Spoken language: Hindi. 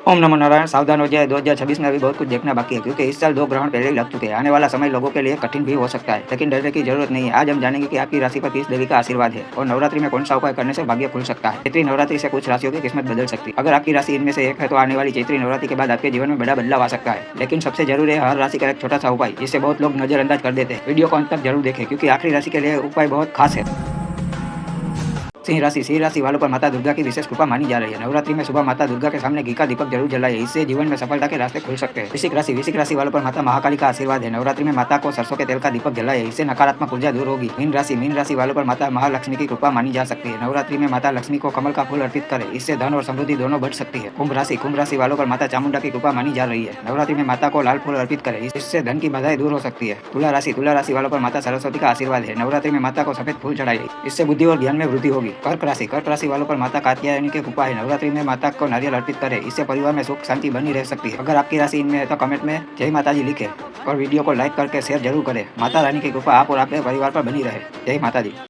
ओम नमो नारायण। सावधान हो जाए, 2026 में अभी बहुत कुछ देखना बाकी है, क्योंकि इस साल 2 ग्रहण पहले ही लग चुके हैं। आने वाला समय लोगों के लिए कठिन भी हो सकता है, लेकिन डरने की जरूरत नहीं है। आज हम जानेंगे कि आपकी राशि पर किस देवी का आशीर्वाद है और नवरात्रि में कौन सा उपाय करने से भाग्य खुल सकता है। चैत्री नवरात्रि से कुछ राशियों की किस्मत बदल सकती है। अगर आपकी राशि इनमें से एक है, तो आने वाली चैत्री नवरात्रि के बाद आपके जीवन में बड़ा बदलाव आ सकता है। लेकिन सबसे जरूरी है हर राशि का एक छोटा सा उपाय, जिससे बहुत लोग नजरअंदाज कर देते हैं। वीडियो को अंत तक जरूर देखें, क्योंकि आखिरी राशि के लिए उपाय बहुत खास है। सिंह राशि वालों पर माता दुर्गा की विशेष कृपा मानी जा रही है। नवरात्रि में सुबह माता दुर्गा के सामने घी का दीपक जरूर जलाइए, इससे जीवन में सफलता के रास्ते खुल सकते हैं। वृश्चिक राशि वालों पर माता महाकाली का आशीर्वाद है। नवरात्रि में माता को सरसों के तेल का दीपक जलाइए, इससे नकारात्मक ऊर्जा दूर होगी। मीन राशि वालों पर माता महालक्ष्मी की कृपा मानी जा सकती है। नवरात्रि में माता लक्ष्मी को कमल का फूल अर्पित करें, इससे धन और समृद्धि दोनों बढ़ सकती है। कुंभ राशि वालों पर माता चामुंडा की कृपा मानी जा रही है। नवरात्रि में माता को लाल फूल अर्पित करें, इससे धन की बाधाएं दूर हो सकती है। तुला राशि वालों पर माता सरस्वती का आशीर्वाद है। नवरात्रि में माता को सफेद फूल चढ़ाइए, इससे बुद्धि और ज्ञान में वृद्धि होगी। कर्क राशि वालों पर माता कात्यायनी की कृपा है। नवरात्रि में माता को नारियल अर्पित करें, इससे परिवार में सुख शांति बनी रह सकती है। अगर आपकी राशि इनमें है तो कमेंट में जय माता जी लिखें और वीडियो को लाइक करके शेयर जरूर करें। माता रानी की कृपा आप और आपके परिवार पर बनी रहे। जय माता दी।